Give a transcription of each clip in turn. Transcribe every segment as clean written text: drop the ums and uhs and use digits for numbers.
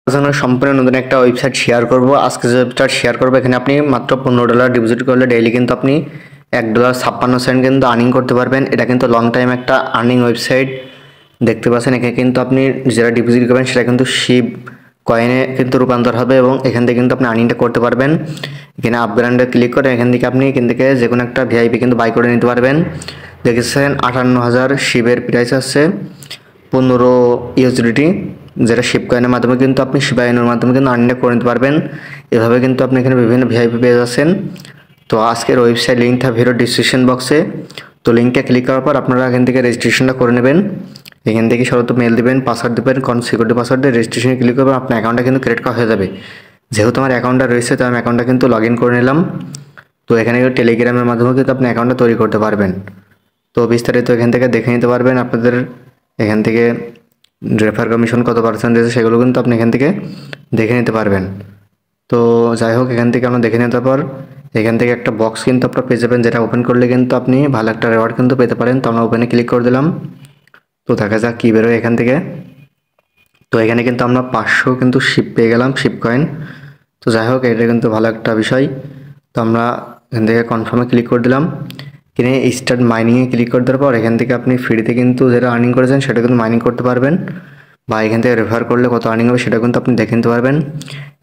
জন্য সম্পূর্ণ নতুন একটা ওয়েবসাইট শেয়ার করব। আজকে যে ওয়েবসাইট শেয়ার করব এখানে আপনি মাত্র $15 ডিপোজিট করলে ডেইলি কিন্তু আপনি $1.56 কিন্তু আর্নিং করতে পারবেন। এটা কিন্তু লং টাইম একটা আর্নিং ওয়েবসাইট। দেখতে পাচ্ছেন এখানে কিন্তু আপনি যেটা ডিপোজিট করবেন সেটা কিন্তু শিপ কয়েনে কিন্তু রূপান্তর হবে এবং এখান থেকে কিন্তু আপনি আর্নিংটা করতে পারবেন। এখানে আপগ্রেডে ক্লিক করে এখান থেকে আপনি যে কোনো একটা ভিআইপি কিন্তু বাই করে নিতে পারবেন। দেখেছেন 58,000 শিপের প্রাইস আছে 15 ইউএসডিটি, যেটা শিপ কয়েনের মাধ্যমে কিন্তু আপনি শিবা ইনুর মাধ্যমে কিন্তু আর্নিংটা করে নিতে পারবেন। এভাবে কিন্তু আপনি এখানে বিভিন্ন ভিআইপি পেয়ে যাচ্ছেন। তো আজকের ওয়েবসাইট লিঙ্কটা ভিডিও ডিসক্রিপশন বক্সে। তো লিঙ্কটা ক্লিক করার পর আপনারা এখান থেকে রেজিস্ট্রেশনটা করে নেবেন। এখান থেকে সর্বত মেল দেবেন, পাসওয়ার্ড দেবেন, সিকিউরিটি পাসওয়ার্ড দিয়ে রেজিস্ট্রেশনে ক্লিক করবেন। আপনার অ্যাকাউন্টটা কিন্তু ক্রিয়েট করা হয়ে যাবে। যেহেতু আমার অ্যাকাউন্টটা রয়েছে তো আমি অ্যাকাউন্টটা কিন্তু লগ ইন করে নিলাম। তো এখানে টেলিগ্রামের মাধ্যমে কিন্তু আপনি অ্যাকাউন্টটা তৈরি করতে পারবেন। তো বিস্তারিত এখান থেকে দেখে নিতে পারবেন। আপনাদের এখান থেকে রেফার কমিশন কত পার্সেন্ট আছে সেগুলো কিন্তু আপনি এখান থেকে দেখে নিতে পারবেন। তো যাই হোক, এখান থেকে আমরা দেখে নিতে পর এখান থেকে একটা বক্স কিন্তু আপনারা পেয়ে যাবেন, যেটা ওপেন করলে কিন্তু আপনি ভালো একটা রেওয়ার্ড কিন্তু পেতে পারেন। তো আমরা ওপেনে ক্লিক করে দিলাম। তো দেখা যাক কী বেরোয় এখান থেকে। তো এখানে কিন্তু আমরা 500 কিন্তু শিপ পেয়ে গেলাম, শিপ কয়েন। তো যাই হোক, এটা কিন্তু ভালো একটা বিষয়। তো আমরা এখান থেকে কনফার্মে ক্লিক করে দিলাম। কিনে স্টার্ট মাইনিংয়ে ক্লিক করে দেওয়ার পর এখান থেকে আপনি ফ্রিতে কিন্তু যেটা আর্নিং করেছেন সেটা কিন্তু মাইনিং করতে পারবেন, বা এখান থেকে রেফার করলে কত আর্নিং হবে সেটা কিন্তু আপনি দেখে নিতে পারবেন।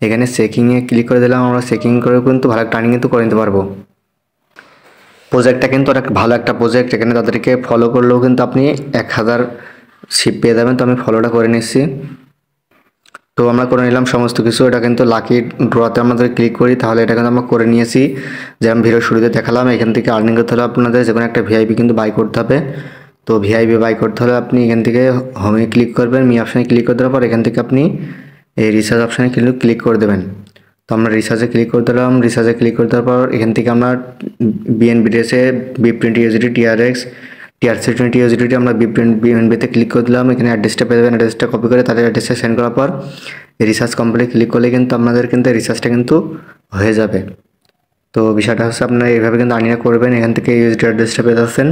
এখানে চেকিংয়ে ক্লিক করে দিলাম। আমরা চেকিং করে কিন্তু ভালো একটা আর্নিং কিন্তু করে নিতে পারবো। প্রজেক্টটা কিন্তু অনেক ভালো একটা প্রজেক্ট। এখানে তাদেরকে ফলো করলেও কিন্তু আপনি 1000 শিপ পেয়ে যাবেন। তো আমি ফলোটা করে নিচ্ছি। তো আমরা করে নিলাম সমস্ত কিছু। এটা কিন্তু লাকি ড্রতে আমাদের ক্লিক করি তাহলে এটা কিন্তু আমরা করে নিয়েছি। যেমন ভিডিও শুরুতে দেখালাম, এখান থেকে আর্নিং করতে হলে আপনাদের যে কোনো একটা ভিআইপি কিন্তু বাই করতে হবে। তো ভিআইপি বাই করতে হলে আপনি এখান থেকে হোমে ক্লিক করবেন, মি অপশানে ক্লিক করে দেওয়ার পর এখান থেকে আপনি এই রিসার্চ অপশানে কিন্তু ক্লিক করে দেবেন। তো আমরা রিসার্চে ক্লিক করে দিলাম। রিসার্চে ক্লিক করে দেওয়ার পর এখান থেকে আমরা বিএনবিডিএসে BIP20 ইউজিডি টিআরএক্স TRC20 ইউজিডিটি আমরা বিএনবিতে ক্লিক করে দিলাম। এখানে অ্যাড্রেসটা পেয়ে যাবেন। অ্যাড্রেসটা কপি করে তাদের অ্যাড্রেসে সেন্ড করার পর রিসার্চ কমপ্লিট ক্লিক করলে কিন্তু আপনাদের কিন্তু রিসার্চটা কিন্তু হয়ে যাবে। তো বিষয়টা হচ্ছে আপনারা এইভাবে কিন্তু আর্নিং করবেন। এখান থেকে ইউএসডি অ্যাড্রেসটা পেয়ে যাচ্ছেন।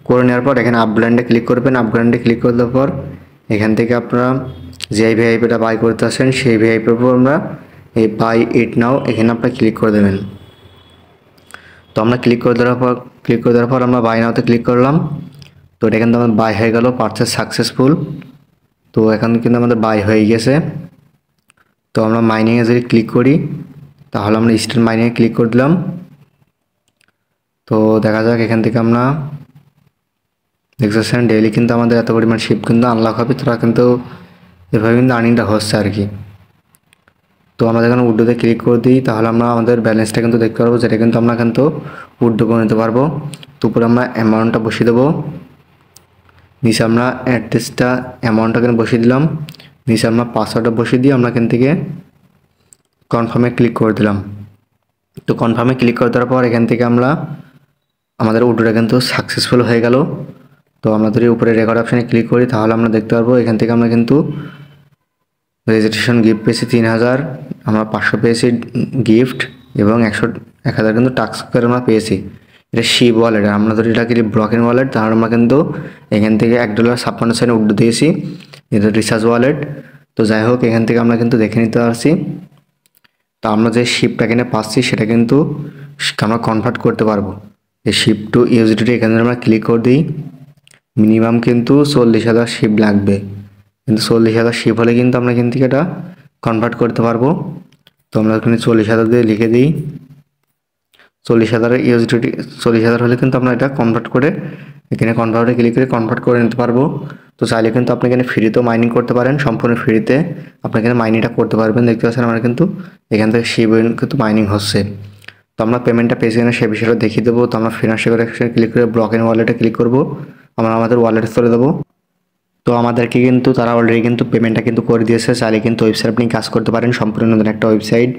করে নেওয়ার পর এখানে আপগ্রেডে ক্লিক করবেন। আপগ্রেডে ক্লিক করে দেওয়ার পর এখান থেকে আপনারা যে ভিআইপিটা বাই করতে আসেন সেই ভিআইপির উপর আমরা এই বাই ইট নাও এখানে আপনারা ক্লিক করে দেবেন। তো আমরা ক্লিক করে দেওয়ার পর আমরা বাই নাওতে ক্লিক করলাম। তো এটা কিন্তু আমার বাই হয়ে গেল, পারচেস সাকসেসফুল। তো এখন কিন্তু আমাদের বাই হয়ে গেছে। তো আমরা মাইনিংয়ে যদি ক্লিক করি তাহলে আমরা স্টার্ট মাইনিংয়ে ক্লিক করে দিলাম। তো দেখা যাক এখান থেকে আমরা দেখতেছেন ডেইলি কিন্তু আমাদের এত পরিমাণ শিপ কিন্তু আনলক হবে। তারা কিন্তু এভাবে কিন্তু আর্নিংটা হচ্ছে আর কি। তো আমরা যখন উড্ডোতে ক্লিক করে দিই তাহলে আমরা আমাদের ব্যালেন্সটা কিন্তু দেখতে পারবো, যেটা কিন্তু আমরা কিন্তু উড্ডো করে নিতে পারবো। তো উপরে আমরা অ্যামাউন্টটা বসিয়ে দেবো। নিচে আমরা অ্যাড্রেসটা অ্যামাউন্টটা কিন্তু বসিয়ে দিলাম। নিচে আমরা পাসওয়ার্ডটা বসিয়ে দিয়ে আমরা এখান থেকে কনফার্মে ক্লিক করে দিলাম। তো কনফার্মে ক্লিক করে দেওয়ার পর এখান থেকে আমরা আমাদের উড্ডোটা কিন্তু সাকসেসফুল হয়ে গেল। তো আমরা যদি উপরে রেকর্ড অপশানে ক্লিক করি তাহলে আমরা দেখতে পারবো এখান থেকে আমরা কিন্তু রেজিস্ট্রেশন গিফট পেয়েছি 3000, আমরা 500 পেয়েছি গিফট এবং 1000 কিন্তু টাস্ক করে আমরা পেয়েছি। এটা শিপ ওয়ালেট। আমরা যদি এটা কিনি ব্লকের ওয়ালেট তাহলে আমরা কিন্তু এখান থেকে $1.56 উড্ডো দিয়েছি। এটা রিসার্চ ওয়ালেট। তো যাই হোক, এখান থেকে আমরা কিন্তু দেখে নিতে পারছি। তো আমরা যে শিপটা এখানে পাচ্ছি সেটা কিন্তু আমরা কনভার্ট করতে পারবো। এই শিপ টু ইউএসডিটি এখানে আমরা ক্লিক করে দিই। মিনিমাম কিন্তু 40,000 শিপ লাগবে, কিন্তু 40,000 শিপ হলে কিন্তু আমরা এখান থেকে এটা কনভার্ট করতে পারবো। তো আমরা এখানে 40,000 দিয়ে লিখে দিই। 40,000 ইউএসডিটি 40,000 হলে কিন্তু আমরা এটা কনভার্ট করে এখানে কনভার্টে ক্লিক করে কনভার্ট করে নিতে পারবো। তো চাইলে কিন্তু আপনি এখানে ফ্রিতেও মাইনিং করতে পারেন, সম্পূর্ণ ফ্রিতে আপনি এখানে মাইনিংটা করতে পারবেন। দেখতে পাচ্ছেন আমরা কিন্তু এখান থেকে শিপ কিন্তু মাইনিং হচ্ছে। তো আমরা পেমেন্টটা পেয়েছি কিনা সে বিষয়টা দেখিয়ে দেবো। তো আমরা ফিনান্সিয়াল ক্লিক করে ব্লক ইন ওয়ালেটে ক্লিক করবো। আমরা আমাদের ওয়ালেটে চলে দেবো। তো আমাদেরকে কিন্তু তারা অলরেডি কিন্তু পেমেন্টটা কিন্তু করে দিয়েছে। চাইলে কিন্তু ওয়েবসাইট আপনি কাজ করতে পারেন, সম্পূর্ণ নতুন একটা ওয়েবসাইট।